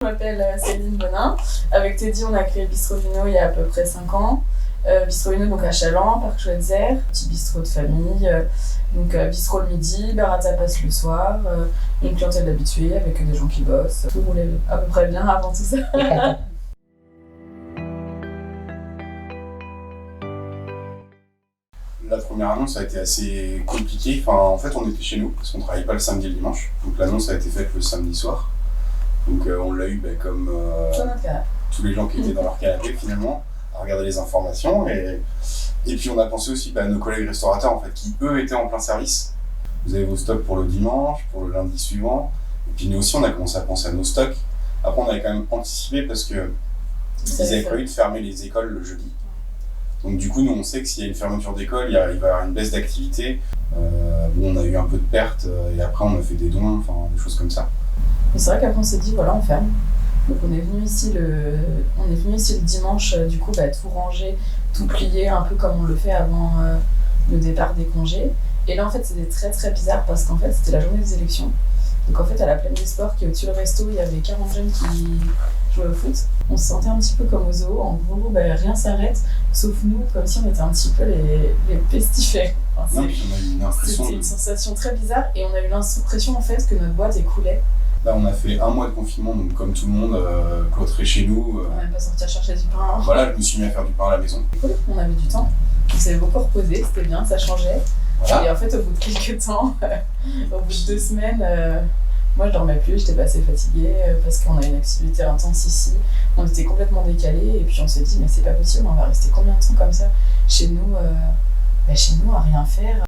Je m'appelle Céline Bonin. Avec Teddy, on a créé Bistro Vino il y a à peu près 5 ans. Bistro Vino donc à Chaland, Parc Schweitzer, petit bistrot de famille. Donc bistrot le midi, bar à tapas le soir, une clientèle d'habitués avec des gens qui bossent. Tout roulait à peu près bien avant tout ça. La première annonce a été assez compliquée. Enfin, en fait, on était chez nous parce qu'on ne travaillait pas le samedi et le dimanche. Donc l'annonce a été faite le samedi soir. Donc on l'a eu comme tous les gens qui étaient dans leur canapé finalement, à regarder les informations. Et puis on a pensé aussi à nos collègues restaurateurs en fait, qui eux étaient en plein service. Vous avez vos stocks pour le dimanche, pour le lundi suivant. Et puis nous aussi on a commencé à penser à nos stocks. Après on avait quand même anticipé parce que ils avaient prévu de fermer les écoles le jeudi. Donc du coup, nous, on sait que s'il y a une fermeture d'école, il va y avoir une baisse d'activité. On a eu un peu de pertes et après, on a fait des dons, enfin des choses comme ça. Mais c'est vrai qu'après, on s'est dit, voilà, on ferme. Donc on est venu ici le dimanche, du coup, tout ranger, tout plier, un peu comme on le fait avant le départ des congés. Et là, en fait, c'était très très bizarre parce qu'en fait, c'était la journée des élections. Donc en fait, à la Plaine des Sports, qui est au-dessus du resto, il y avait 40 jeunes qui jouaient au foot. On se sentait un petit peu comme au zoo. En gros, rien s'arrête, sauf nous, comme si on était un petit peu les pestiférés. Enfin, c'était une sensation très bizarre et on a eu l'impression en fait que notre boîte écoulait. Là, on a fait 1 mois de confinement, donc comme tout le monde, cloîtré chez nous. On n'a même pas sorti à chercher du pain. Voilà, je me suis mis à faire du pain à la maison. Cool, on avait du temps. On s'est beaucoup reposé, c'était bien, ça changeait. Voilà. Et en fait, au bout de quelques temps, au bout de 2 semaines, moi je dormais plus, j'étais pas assez fatiguée parce qu'on a une activité intense ici. On était complètement décalés et puis on s'est dit, mais c'est pas possible, on va rester combien de temps comme ça chez nous à rien faire.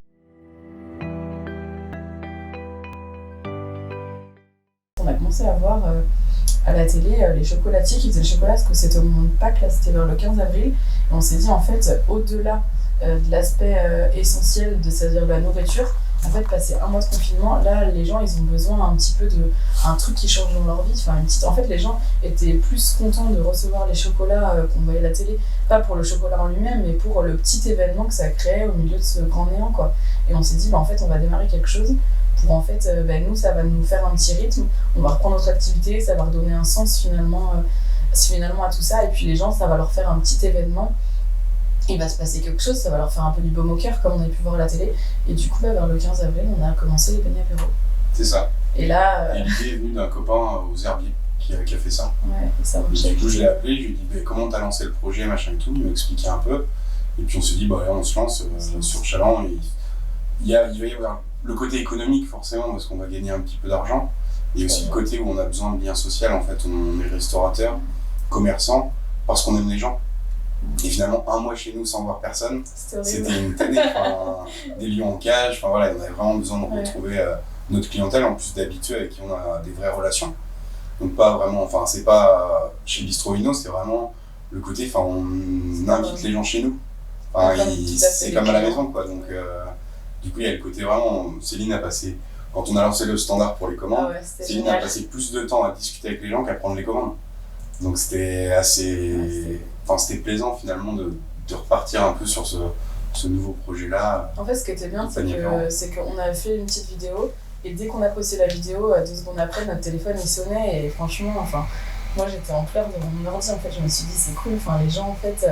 On a commencé à voir à la télé les chocolatiers qui faisaient le chocolat parce que c'était au moment de Pâques, là c'était vers le 15 avril. Et on s'est dit en fait, au-delà de l'aspect essentiel, c'est-à-dire de la nourriture, en fait, passer 1 mois de confinement, là, les gens, ils ont besoin un petit peu un truc qui change dans leur vie. Enfin, en fait, les gens étaient plus contents de recevoir les chocolats qu'on voyait à la télé, pas pour le chocolat en lui-même, mais pour le petit événement que ça créait au milieu de ce grand néant, quoi. Et on s'est dit, en fait, on va démarrer quelque chose pour, en fait, nous, ça va nous faire un petit rythme, on va reprendre notre activité, ça va redonner un sens finalement à tout ça, et puis les gens, ça va leur faire un petit événement. Il va se passer quelque chose, ça va leur faire un peu du baume au cœur comme on a pu voir à la télé. Et du coup, vers le 15 avril, on a commencé les paniers apéro. C'est ça. Et là. Et l'idée est venue d'un copain aux Herbiers qui a fait ça. Ouais, ça marche. Du coup, je l'ai appelé, je lui ai dit comment t'as lancé le projet, machin et tout. Il m'a expliqué un peu. Et puis on s'est dit, on se lance sur Chaland. Il va y avoir le côté économique, forcément, parce qu'on va gagner un petit peu d'argent. Et aussi le côté où on a besoin de lien social. En fait, on est restaurateur, commerçant, parce qu'on aime les gens. Et finalement, 1 mois chez nous sans voir personne, c'était une tannée, des lions en cage, on avait vraiment besoin de retrouver notre clientèle, en plus d'habitués avec qui on a des vraies relations. Donc pas vraiment, c'est pas chez Bistro Vino, c'est vraiment le côté, on invite les gens chez nous. C'est comme à la maison, quoi. Donc du coup, il y a le côté vraiment, Céline a passé, quand on a lancé le standard pour les commandes, Céline a passé plus de temps à discuter avec les gens qu'à prendre les commandes. Donc c'était assez... c'était plaisant finalement de repartir un peu sur ce nouveau projet-là. En fait, ce qui était bien, c'est qu'on avait fait une petite vidéo et dès qu'on a posté la vidéo, 2 secondes après, notre téléphone il sonnait et franchement, moi j'étais en pleurs devant mon ordi. En fait, je me suis dit c'est cool. Les gens en fait,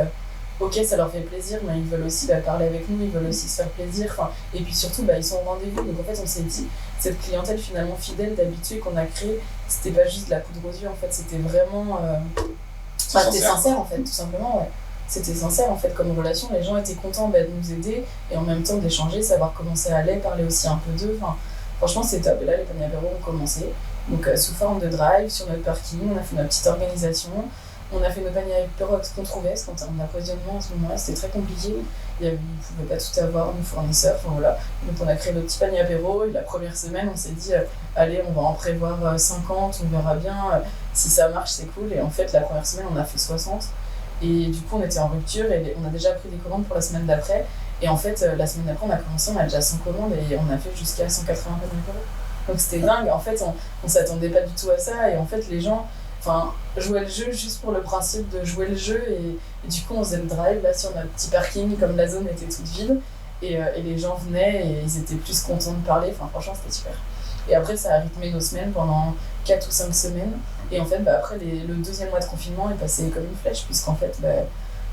ok, ça leur fait plaisir, mais ils veulent aussi parler avec nous, ils veulent aussi se faire plaisir. Et puis surtout, ils sont au rendez-vous. Donc en fait, on s'est dit cette clientèle finalement fidèle d'habitués qu'on a créée, c'était pas juste de la poudre aux yeux. En fait, c'était vraiment c'était sincère en fait, tout simplement, ouais. C'était sincère en fait comme relation, les gens étaient contents de nous aider et en même temps d'échanger, savoir comment ça allait, parler aussi un peu d'eux, franchement c'est top. Et là les paniers apéro ont commencé, donc sous forme de drive sur notre parking, on a fait notre petite organisation, on a fait nos paniers apéro avec ce qu'on trouvait, parce qu'en termes d'approvisionnement à ce moment-là c'était très compliqué, on ne pouvait pas tout avoir, nos fournisseurs, voilà. Donc on a créé nos petits paniers apéro et la première semaine on s'est dit allez on va en prévoir 50, on verra bien, si ça marche c'est cool. Et en fait la première semaine on a fait 60 et du coup on était en rupture et on a déjà pris des commandes pour la semaine d'après. Et en fait la semaine d'après on a commencé, on a déjà 100 commandes et on a fait jusqu'à 180 paniers apéro. Donc c'était dingue, en fait on s'attendait pas du tout à ça et en fait les gens jouaient le jeu juste pour le principe de jouer le jeu et du coup on faisait le drive là sur notre petit parking comme la zone était toute vide et les gens venaient et ils étaient plus contents de parler, franchement c'était super. Et après ça a rythmé nos semaines pendant 4 ou 5 semaines Et en fait, après, le deuxième mois de confinement est passé comme une flèche, puisqu'en fait,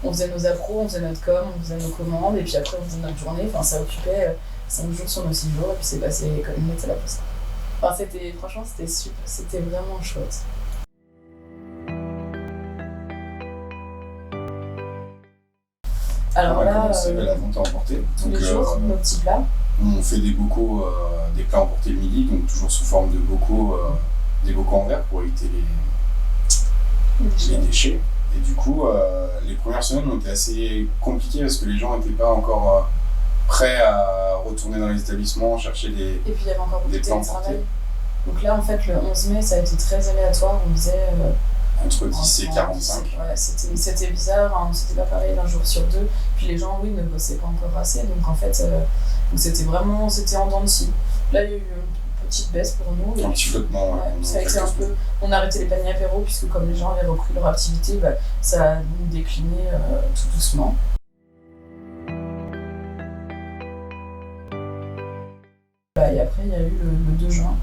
on faisait nos appros, on faisait notre com, on faisait nos commandes, et puis après, on faisait notre journée. Enfin, ça occupait 5 jours sur nos 6 jours, et puis c'est passé comme une lettre à la poste. Enfin, franchement, c'était super, c'était vraiment chouette. Alors on a là, commencé la vente à emporter. Tous les jours, nos petits plats. On fait des bocaux, des plats emportés le midi, donc toujours sous forme de bocaux, des bocaux en verre pour éviter les déchets. Et du coup, les premières semaines ont été assez compliquées parce que les gens n'étaient pas encore prêts à retourner dans les établissements, chercher des Et puis il y avait encore beaucoup de plats télétravail. emportés. Donc là, en fait, le 11 mai, ça a été très aléatoire. On faisait entre 10 et 45. Ouais, c'était bizarre, hein, c'était pas pareil d'un jour sur deux. Puis les gens, oui, ne bossaient pas encore assez. Donc en fait, c'était en dents de scie. Là, il y a eu une petite baisse pour nous. Un petit flottement. Ouais, ça a été un peu... On a arrêté les paniers apéro, puisque comme les gens avaient repris leur activité, ça a décliné tout doucement. Et après, il y a eu le 2 juin.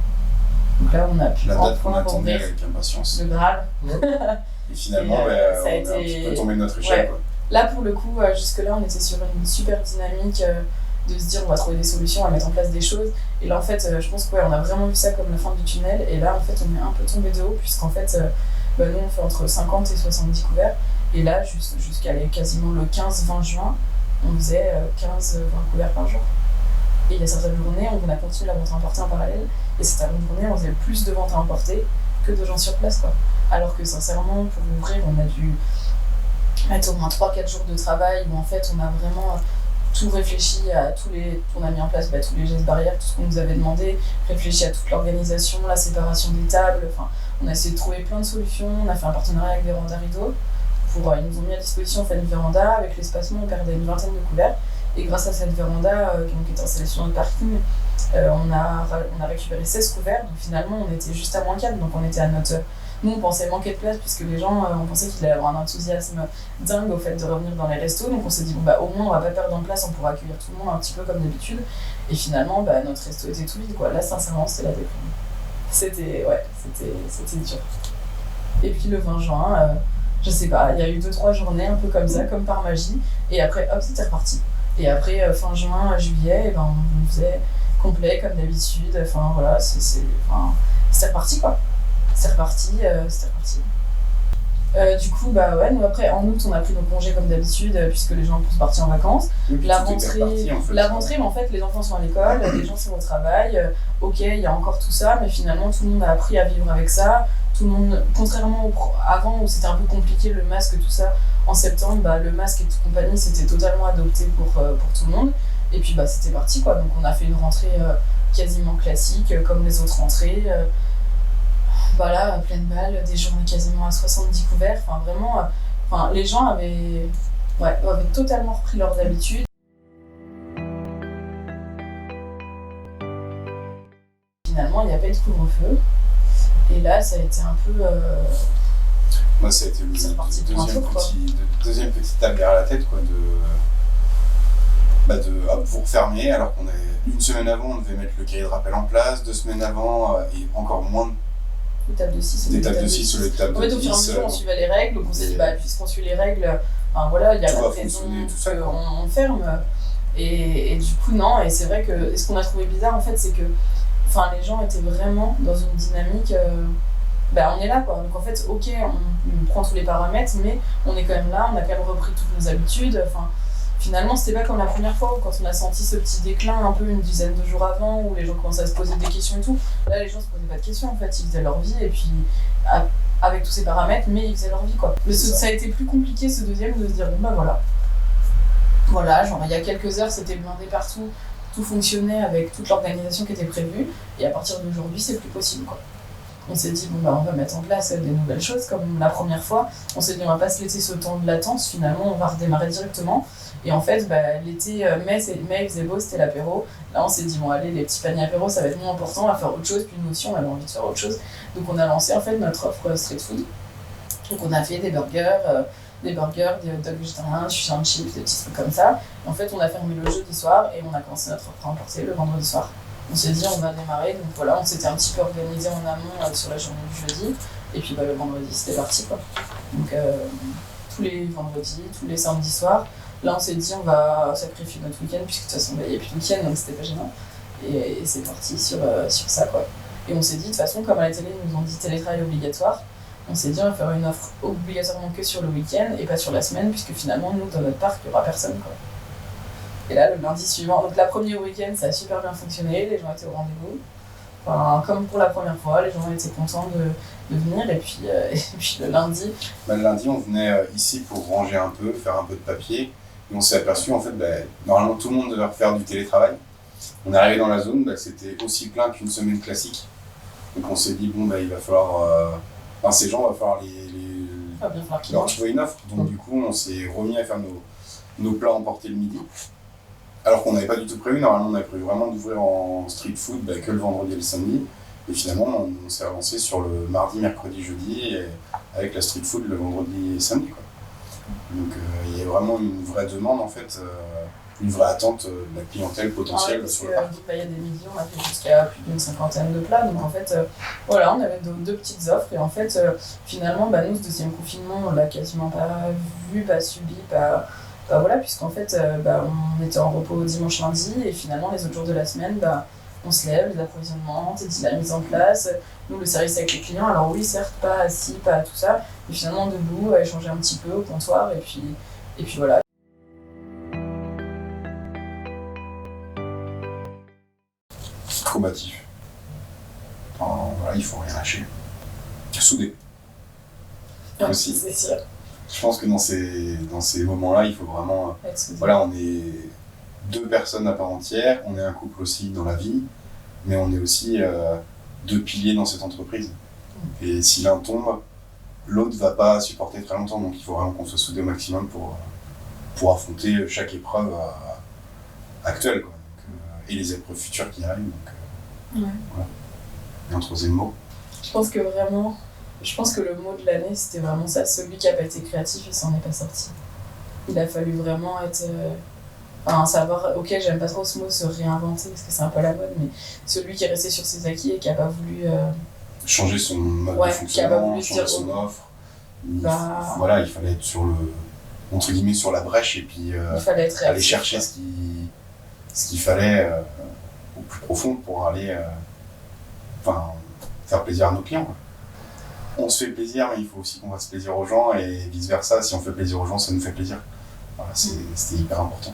Donc là, on a pu la date qu'on enfin attendait avec impatience. le Graal. Et finalement, ça a on est été... un petit peu tombé de notre échelle. Ouais. Quoi. Là, pour le coup, jusque-là, on était sur une super dynamique de se dire on va trouver des solutions, à mettre en place des choses. Et là, en fait, je pense qu'on a vraiment vu ça comme la fin du tunnel. Et là, en fait, on est un peu tombé de haut, puisqu'en fait, nous, on fait entre 50 et 70 couverts. Et là, jusqu'à quasiment le 15-20 juin, on faisait 15-20 couverts par jour. Et il y a certaines journées, on a continué la vente à emporter en parallèle. Et certaines journées, on faisait plus de ventes à emporter que de gens sur place, quoi. Alors que sincèrement, pour ouvrir, on a dû mettre au moins 3-4 jours de travail où en fait, on a vraiment tout réfléchi à on a mis en place tous les gestes barrières, tout ce qu'on nous avait demandé, réfléchi à toute l'organisation, la séparation des tables. Enfin, on a essayé de trouver plein de solutions. On a fait un partenariat avec Véranda Rideau. Ils nous ont mis à disposition une véranda avec l'espacement, on perdait une vingtaine de couverts. Et grâce à cette véranda qui était installée sur notre parking, on a récupéré 16 couverts. Donc finalement, on était juste à moins 4. Donc on était à notre... Nous, on pensait manquer de place puisque les gens, on pensait qu'il allait avoir un enthousiasme dingue au fait de revenir dans les restos. Donc on s'est dit, au moins, on va pas perdre en place, on pourra accueillir tout le monde un petit peu comme d'habitude. Et finalement, notre resto était tout vide, quoi. Là, sincèrement, c'était la déprime. C'était dur. Et puis le 20 juin, je sais pas, il y a eu 2-3 journées un peu comme ça, comme par magie. Et après, hop, c'était reparti. Et après, fin juin, juillet, on faisait complet comme d'habitude. Enfin voilà, c'était reparti quoi. C'était reparti. Du coup, nous après, en août, on a pris nos congés comme d'habitude, puisque les gens sont partis en vacances. La rentrée, mais en fait, les enfants sont à l'école, les gens sont au travail. Ok, il y a encore tout ça, mais finalement, tout le monde a appris à vivre avec ça. Tout le monde, contrairement avant où c'était un peu compliqué, le masque, tout ça, en septembre, le masque et toute compagnie, c'était totalement adopté pour tout le monde. Et puis, c'était parti, quoi. Donc, on a fait une rentrée quasiment classique, comme les autres rentrées. Voilà, pleine balle, des journées quasiment à 70 couverts. Enfin, vraiment, les gens avaient totalement repris leurs habitudes. Finalement, il n'y a pas eu de couvre-feu. Et là, ça a été un peu... Moi, ça a été le deuxième petit tape derrière la tête, quoi, hop, vous refermez, alors qu'on avait une semaine avant, on devait mettre le cahier de rappel en place, 2 semaines avant, et encore moins des tables de 6 des tables de 6 sur les tables de 10. En fait, au fur et à mesure, on suivait les règles, donc on s'est dit, puisqu'on suit les règles, il y a pas de raison qu'on ferme. Et du coup, non, et c'est vrai que ce qu'on a trouvé bizarre, en fait, c'est que les gens étaient vraiment dans une dynamique... on est là, quoi. Donc en fait, ok, on prend tous les paramètres, mais on est quand même là, on a quand même repris toutes nos habitudes. Finalement, c'était pas comme la première fois où quand on a senti ce petit déclin un peu une dizaine de jours avant, où les gens commençaient à se poser des questions et tout. Là, les gens se posaient pas de questions, en fait, ils faisaient leur vie, et puis avec tous ces paramètres, mais ils faisaient leur vie, quoi. Ça a été plus compliqué, ce deuxième, de se dire, voilà, genre il y a quelques heures, c'était blindé partout, tout fonctionnait avec toute l'organisation qui était prévue, et à partir d'aujourd'hui, c'est plus possible, quoi. On s'est dit, on va mettre en place des nouvelles choses, comme la première fois. On s'est dit, on va pas se laisser ce temps de latence, finalement, on va redémarrer directement. Et en fait, l'été, mai, il faisait beau, c'était l'apéro. Là, on s'est dit, allez, les petits paniers apéro, ça va être moins important, on va faire autre chose. Puis nous aussi, on avait envie de faire autre chose. Donc, on a lancé, en fait, notre offre street food. Donc, on a fait des burgers, des hot dogs végétariens, fish and chips, des petits trucs comme ça. Et en fait, on a fermé le jeudi soir et on a commencé notre offre à emporter le vendredi soir. On s'est dit, on va démarrer. Donc voilà, on s'était un petit peu organisé en amont sur la journée du jeudi. Et puis le vendredi, c'était parti, quoi. Donc tous les vendredis, tous les samedis soirs, là on s'est dit on va sacrifier notre week-end, puisque de toute façon il n'y avait plus de week-end, donc c'était pas gênant. Et c'est parti sur ça, quoi. Et on s'est dit, de toute façon, comme à la télé, ils nous ont dit télétravail obligatoire, on s'est dit on va faire une offre obligatoirement que sur le week-end et pas sur la semaine, puisque finalement, nous, dans notre parc, il n'y aura personne, quoi. Et là, le lundi suivant, donc la première week-end, ça a super bien fonctionné, les gens étaient au rendez-vous. Enfin, comme pour la première fois, les gens étaient contents de venir, et puis le lundi... Le lundi, on venait ici pour ranger un peu, faire un peu de papier, et on s'est aperçu, en fait, normalement, tout le monde devait faire du télétravail. On est arrivé dans la zone, c'était aussi plein qu'une semaine classique. Donc on s'est dit, il va falloir... ces gens, il va falloir leur trouver une offre. Donc du coup, on s'est remis à faire nos plats emportés le midi. Alors qu'on n'avait pas du tout prévu. Normalement, on avait prévu vraiment d'ouvrir en street food que le vendredi et le samedi. Et finalement, on s'est avancé sur le mardi, mercredi, jeudi, et avec la street food le vendredi et samedi, quoi. Donc il y a vraiment une vraie demande, en fait, une vraie attente de la clientèle potentielle sur le parc. Il y a des midis, on a fait jusqu'à plus d'une cinquantaine de plats. Donc en fait, voilà, on avait deux petites offres. Et en fait, finalement, nous, ce deuxième confinement, on l'a quasiment pas vu, pas subi, voilà, puisqu'en fait, on était en repos dimanche, lundi. Et finalement, les autres jours de la semaine, on se lève, les approvisionnements, la mise en place, nous, le service avec les clients. Alors oui, certes, pas assis, pas tout ça, mais finalement debout, à échanger un petit peu au comptoir. Et puis voilà. Combatif. Voilà, il faut rien lâcher. Soudé. Aussi. C'est sûr. Je pense que dans ces moments-là, il faut vraiment... on est deux personnes à part entière, on est un couple aussi dans la vie, mais on est aussi deux piliers dans cette entreprise. Et si l'un tombe, l'autre ne va pas supporter très longtemps, donc il faut vraiment qu'on soit soudés au maximum pour affronter chaque épreuve actuelle, quoi. Et les épreuves futures qui arrivent. Donc, voilà. Et un troisième mot. Je pense que le mot de l'année, c'était vraiment ça. Celui qui n'a pas été créatif, il s'en est pas sorti. Il a fallu vraiment être... savoir, ok, j'aime pas trop ce mot, se réinventer, parce que c'est un peu la mode, mais celui qui est resté sur ses acquis et qui n'a pas voulu... changer son mode de fonctionnement, changer son offre. Il fallait être entre guillemets, sur la brèche, et puis il fallait être aller chercher ce qu'il fallait au plus profond pour aller faire plaisir à nos clients, quoi. On se fait plaisir, mais il faut aussi qu'on fasse plaisir aux gens, et vice versa, si on fait plaisir aux gens, ça nous fait plaisir. Voilà, c'était hyper important.